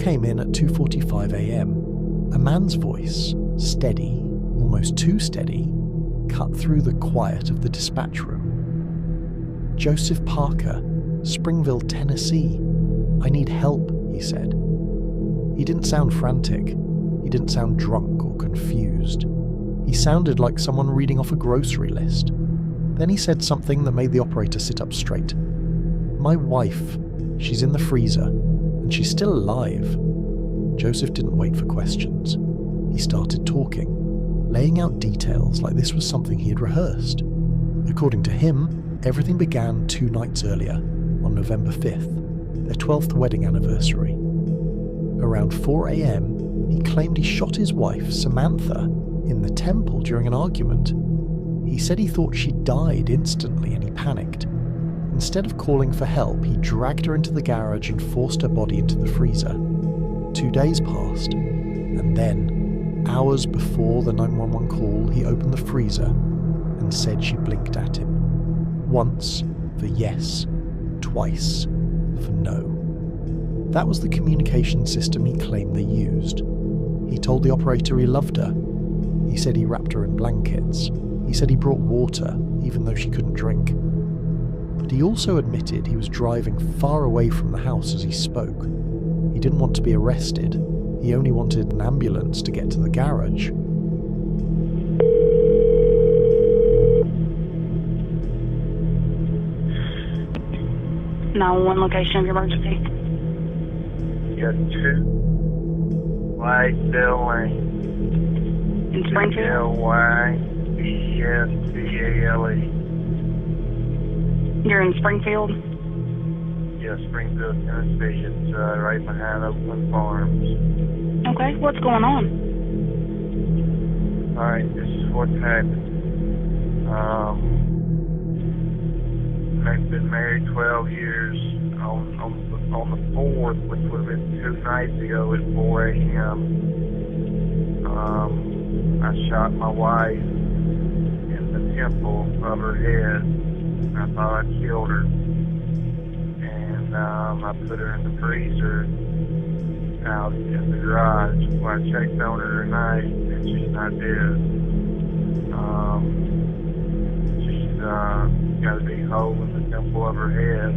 came in at 2:45 a.m. A man's voice, steady, almost too steady, cut through the quiet of the dispatch room. "Joseph Parker, Springville, Tennessee. I need help," he said. He didn't sound frantic. He didn't sound drunk or confused. He sounded like someone reading off a grocery list. Then he said something that made the operator sit up straight. "My wife. She's in the freezer, and she's still alive." Joseph didn't wait for questions. He started talking, laying out details like this was something he had rehearsed. According to him, everything began 2 nights earlier, on November 5th, their 12th wedding anniversary. Around 4 a.m, he claimed he shot his wife, Samantha, in the temple during an argument. He said he thought she died instantly and he panicked. Instead of calling for help, he dragged her into the garage and forced her body into the freezer. 2 days passed, and then, hours before the 911 call, he opened the freezer and said she blinked at him. Once for yes, twice for no. That was the communication system he claimed they used. He told the operator he loved her. He said he wrapped her in blankets. He said he brought water, even though she couldn't drink. But he also admitted he was driving far away from the house as he spoke. He didn't want to be arrested. He only wanted an ambulance to get to the garage. "911 location of your emergency." Yes, 2 Lydell Lane. In Springfield? Lydesvale. You're in Springfield? Yes, Springfield, Tennessee. It's right behind Oakland Farms. Okay, what's going on? Alright, this is what happened. I've been married 12 years. On the 4th, which would have been 2 nights ago at 4 a.m., I shot my wife in the temple of her head. I thought I killed her. And I put her in the freezer out in the garage. Well, I checked on her tonight, and she's not dead. She's got a big hole in the temple of her head.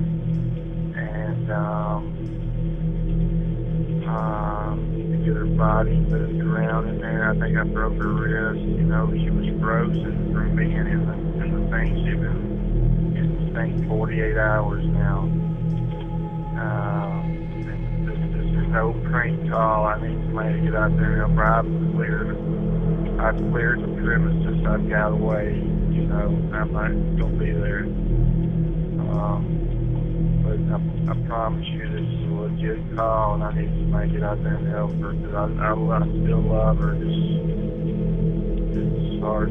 And to get her body moved around in there. I think I broke her wrist. You know, she was frozen from being in the thing. She's been in the thing 48 hours now. This is no prank call. I need somebody to get out there and help her. I've cleared the premises. I've got away. You know, I'm not going to be there. But I promise you this is a legit call, and I need somebody to get out there and help her, because I still love her. It's hard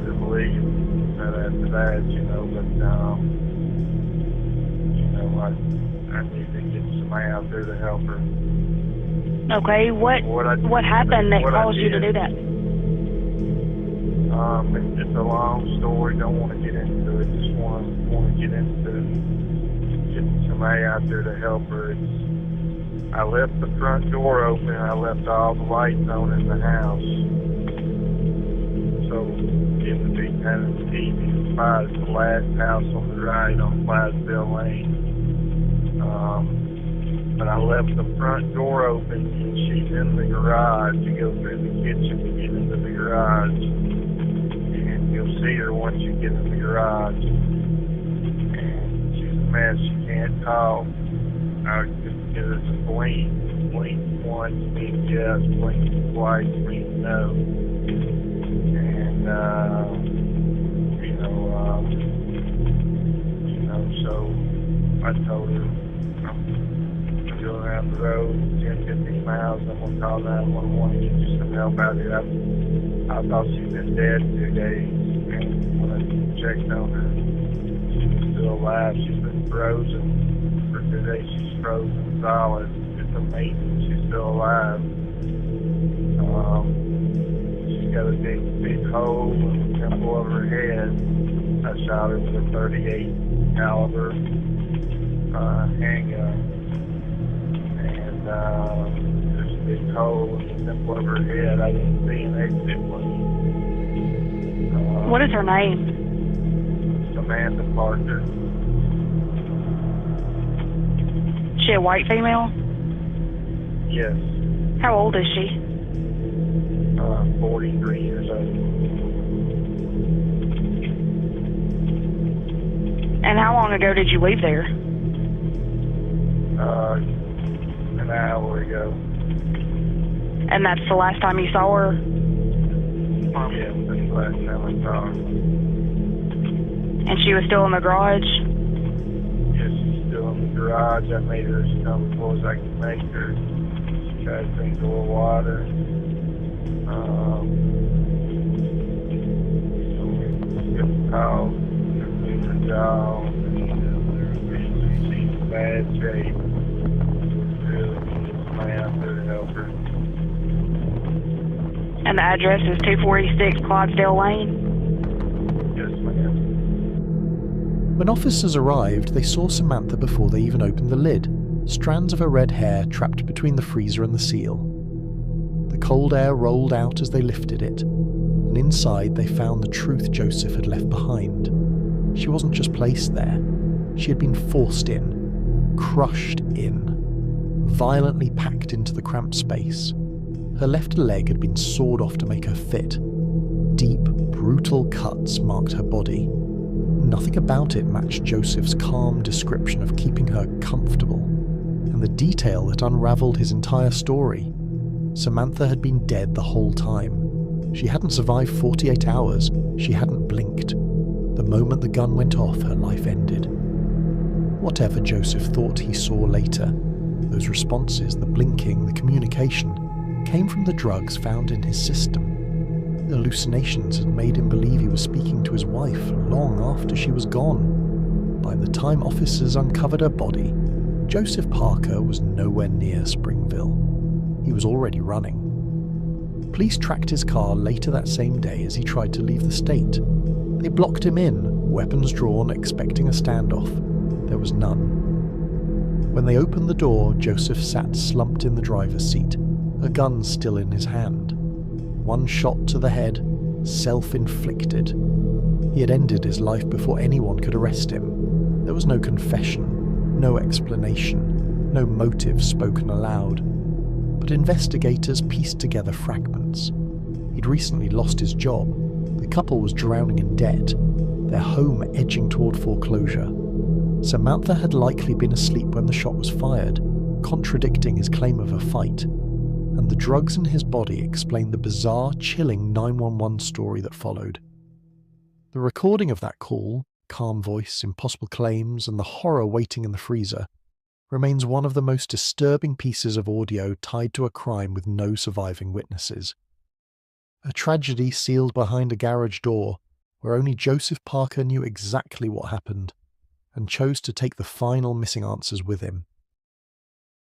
to believe that after that, you know, but, you know, I need to get somebody out there to help her. Okay, what happened that caused you to do that? It's a long story. Don't want to get into it. Just want to get into getting somebody out there to help her. I left the front door open. I left all the lights on in the house, so it would be kind of easy to spot. It's the last house on the right on Clydesdale Lane. But I left the front door open, and she's in the garage. You go through the kitchen to get into the garage, and you'll see her once you get in the garage. And she's a mess. She can't talk. I just get her to blink. Blink once means yes, blink twice means no. And, so I told her, around the road, 10, 15 miles, I'm going to call 911 and get you some help out here. I thought she'd been dead 2 days, and when I checked on her, she was still alive. She's been frozen for 2 days. She's frozen solid. It's amazing she's still alive. She's got a big hole in the temple of her head. I shot her with a .38 caliber handgun. And there's a big hole in the temple of her head. I didn't see an exit one. What is her name? Samantha Parker. She a white female? Yes. How old is she? 43 years old. And how long ago did you leave there? An hour ago. And that's the last time you saw her? Yes, that's the last time I saw her. And she was still in the garage? Yes, she's still in the garage. I made her as comfortable as I could make her. She tried to drink a little water. So we skipped the call. They're doing her job. She's in bad shape. Really needs Samantha to help her. And the address is 246 Clydesdale Lane? Yes, ma'am. When officers arrived, they saw Samantha before they even opened the lid, strands of her red hair trapped between the freezer and the seal. The cold air rolled out as they lifted it, and inside they found the truth Joseph had left behind. She wasn't just placed there, she had been forced in, crushed in, violently packed into the cramped space. Her left leg had been sawed off to make her fit. Deep, brutal cuts marked her body. Nothing about it matched Joseph's calm description of keeping her comfortable, and the detail that unraveled his entire story. Samantha had been dead the whole time. She hadn't survived 48 hours, she hadn't blinked. The moment the gun went off, her life ended. Whatever Joseph thought he saw later, those responses, the blinking, the communication, came from the drugs found in his system. The hallucinations had made him believe he was speaking to his wife long after she was gone. By the time officers uncovered her body, Joseph Parker was nowhere near Springville. He was already running. Police tracked his car later that same day as he tried to leave the state. They blocked him in, weapons drawn, expecting a standoff. There was none. When they opened the door, Joseph sat slumped in the driver's seat, a gun still in his hand. One shot to the head, self-inflicted. He had ended his life before anyone could arrest him. There was no confession, no explanation, no motive spoken aloud. But investigators pieced together fragments. He'd recently lost his job. The couple was drowning in debt, their home edging toward foreclosure. Samantha had likely been asleep when the shot was fired, contradicting his claim of a fight. And the drugs in his body explained the bizarre, chilling 911 story that followed. The recording of that call, calm voice, impossible claims, and the horror waiting in the freezer, remains one of the most disturbing pieces of audio tied to a crime with no surviving witnesses. A tragedy sealed behind a garage door where only Joseph Parker knew exactly what happened and chose to take the final missing answers with him.